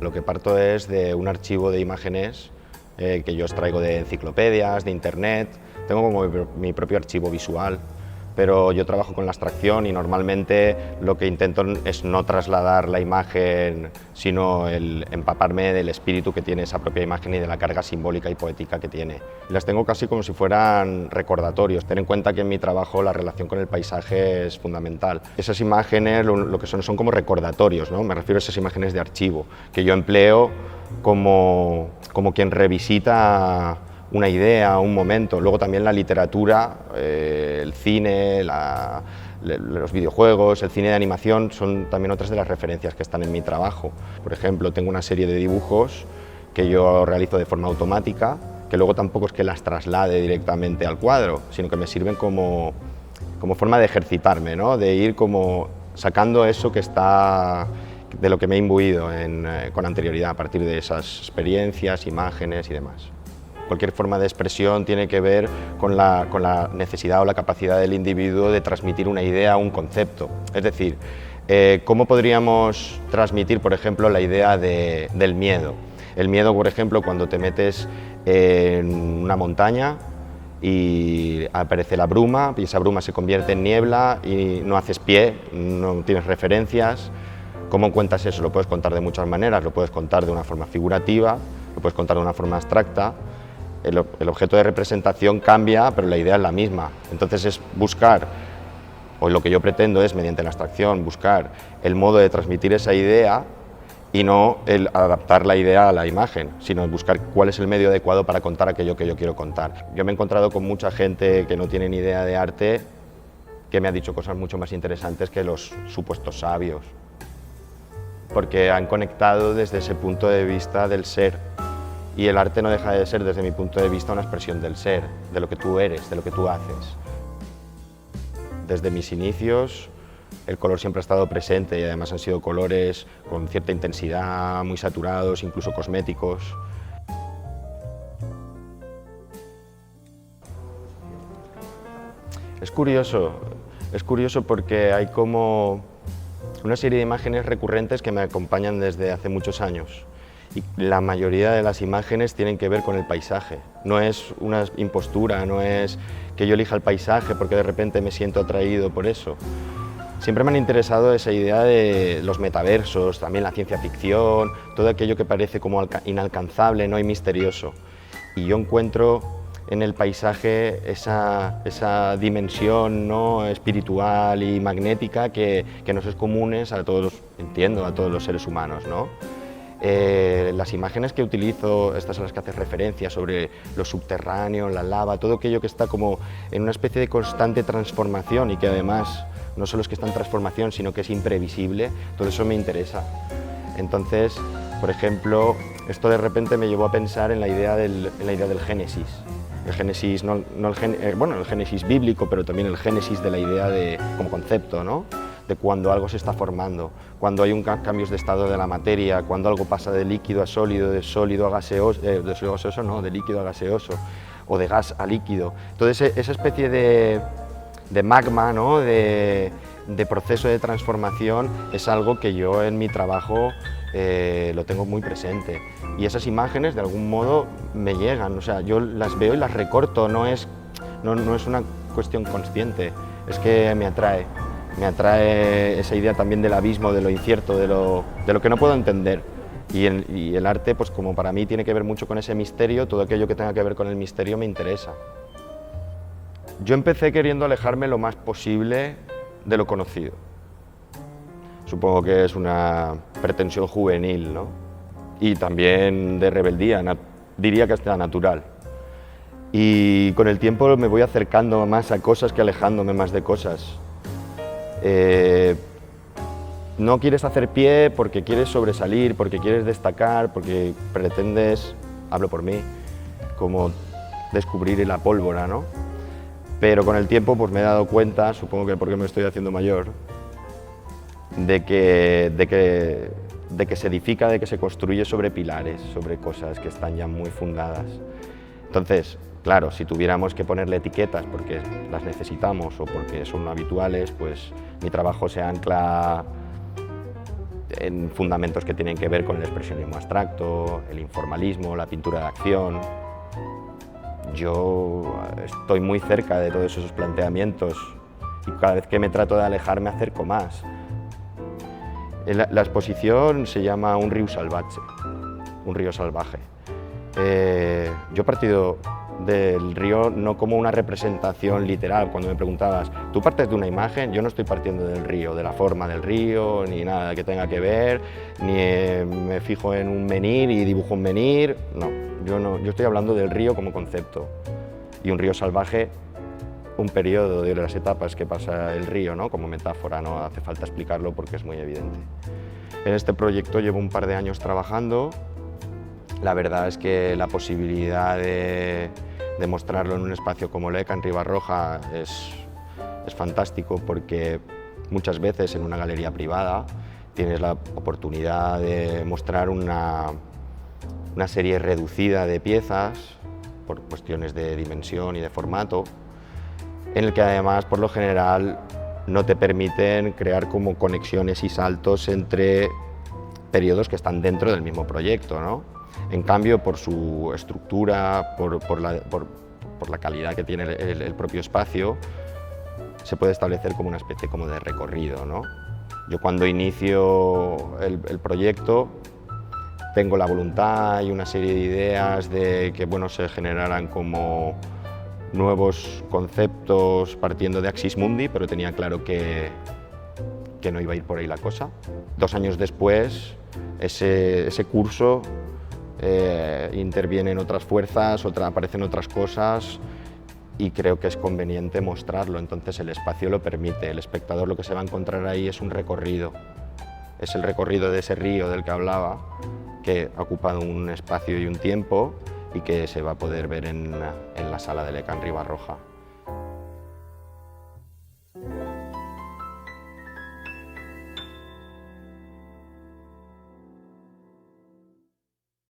Lo que parto es de un archivo de imágenes que yo extraigo de enciclopedias, de internet. Tengo como mi propio archivo visual, pero yo trabajo con la abstracción y normalmente lo que intento es no trasladar la imagen, sino el empaparme del espíritu que tiene esa propia imagen y de la carga simbólica y poética que tiene. Las tengo casi como si fueran recordatorios. Ten en cuenta que en mi trabajo la relación con el paisaje es fundamental. Esas imágenes lo que son como recordatorios, ¿no? Me refiero a esas imágenes de archivo, que yo empleo como quien revisita una idea, un momento. Luego también la literatura, el cine, los videojuegos, el cine de animación son también otras de las referencias que están en mi trabajo. Por ejemplo, tengo una serie de dibujos que yo realizo de forma automática, que luego tampoco es que las traslade directamente al cuadro, sino que me sirven como forma de ejercitarme, ¿no? De ir como sacando eso que está de lo que me he imbuido con anterioridad a partir de esas experiencias, imágenes y demás. Cualquier forma de expresión tiene que ver con la necesidad o la capacidad del individuo de transmitir una idea o un concepto. Es decir, ¿cómo podríamos transmitir, por ejemplo, la idea del miedo? El miedo, por ejemplo, cuando te metes en una montaña y aparece la bruma y esa bruma se convierte en niebla y no haces pie, no tienes referencias. ¿Cómo cuentas eso? Lo puedes contar de muchas maneras, lo puedes contar de una forma figurativa, lo puedes contar de una forma abstracta. El objeto de representación cambia, pero la idea es la misma. Entonces es buscar, o lo que yo pretendo es, mediante la abstracción, buscar el modo de transmitir esa idea y no el adaptar la idea a la imagen, sino buscar cuál es el medio adecuado para contar aquello que yo quiero contar. Yo me he encontrado con mucha gente que no tiene ni idea de arte, que me ha dicho cosas mucho más interesantes que los supuestos sabios, porque han conectado desde ese punto de vista del ser. Y el arte no deja de ser, desde mi punto de vista, una expresión del ser, de lo que tú eres, de lo que tú haces. Desde mis inicios, el color siempre ha estado presente y además han sido colores con cierta intensidad, muy saturados, incluso cosméticos. Es curioso porque hay como una serie de imágenes recurrentes que me acompañan desde hace muchos años. Y la mayoría de las imágenes tienen que ver con el paisaje. No es una impostura, no es que yo elija el paisaje porque de repente me siento atraído por eso. Siempre me han interesado esa idea de los metaversos, también la ciencia ficción, todo aquello que parece como inalcanzable, ¿no? Y misterioso. Y yo encuentro en el paisaje esa dimensión, ¿no? Espiritual y magnética que nos es comunes a todos, entiendo, a todos los seres humanos, ¿no? Las imágenes que utilizo, estas a las que haces referencia, sobre lo subterráneo, la lava, todo aquello que está como en una especie de constante transformación y que además no solo es que está en transformación, sino que es imprevisible, todo eso me interesa. Entonces, por ejemplo, esto de repente me llevó a pensar en la idea del Génesis. El Génesis, el Génesis bíblico, pero también el Génesis de la idea como concepto, ¿no? De cuando algo se está formando, cuando hay cambios de estado de la materia, cuando algo pasa de líquido a sólido, de sólido a gaseoso, de líquido a gaseoso, o de gas a líquido. Entonces esa especie de magma, ¿no? de proceso de transformación es algo que yo en mi trabajo lo tengo muy presente. Y esas imágenes de algún modo me llegan, o sea, yo las veo y las recorto, no es una cuestión consciente, es que me atrae. Me atrae esa idea también del abismo, de lo incierto, de lo que no puedo entender. Y el arte, pues como para mí tiene que ver mucho con ese misterio, todo aquello que tenga que ver con el misterio me interesa. Yo empecé queriendo alejarme lo más posible de lo conocido. Supongo que es una pretensión juvenil, ¿no? Y también de rebeldía, diría que hasta natural. Y con el tiempo me voy acercando más a cosas que alejándome más de cosas. No quieres hacer pie porque quieres sobresalir, porque quieres destacar, porque pretendes, hablo por mí, como descubrir la pólvora, ¿no? Pero con el tiempo pues me he dado cuenta, supongo que porque me estoy haciendo mayor, de que se edifica, de que se construye sobre pilares, sobre cosas que están ya muy fundadas. Entonces, claro, si tuviéramos que ponerle etiquetas porque las necesitamos o porque son habituales, pues mi trabajo se ancla en fundamentos que tienen que ver con el expresionismo abstracto, el informalismo, la pintura de acción. Yo estoy muy cerca de todos esos planteamientos y cada vez que me trato de alejar me acerco más. La exposición se llama Un río salvaje, un río salvaje. Yo he partido del río no como una representación literal. Cuando me preguntabas, ¿tú partes de una imagen? Yo no estoy partiendo del río, de la forma del río, ni nada que tenga que ver, ni me fijo en un menhir y dibujo un menhir. No, yo estoy hablando del río como concepto. Y un río salvaje, un periodo de las etapas que pasa el río, ¿no? Como metáfora, no hace falta explicarlo porque es muy evidente. En este proyecto llevo un par de años trabajando. La verdad es que la posibilidad de mostrarlo en un espacio como LECA en Ribarroja es fantástico, porque muchas veces en una galería privada tienes la oportunidad de mostrar una serie reducida de piezas por cuestiones de dimensión y de formato, en el que además por lo general no te permiten crear como conexiones y saltos entre periodos que están dentro del mismo proyecto, ¿no? En cambio, por su estructura, por la calidad que tiene el propio espacio, se puede establecer como una especie como de recorrido, ¿no? Yo cuando inicio el proyecto tengo la voluntad y una serie de ideas de que, bueno, se generaran como nuevos conceptos partiendo de Axis Mundi, pero tenía claro que no iba a ir por ahí la cosa. 2 años después, ese curso intervienen otras fuerzas, aparecen otras cosas y creo que es conveniente mostrarlo, entonces el espacio lo permite. El espectador lo que se va a encontrar ahí es un recorrido, es el recorrido de ese río del que hablaba, que ha ocupado un espacio y un tiempo y que se va a poder ver en la sala de LECA en Ribarroja.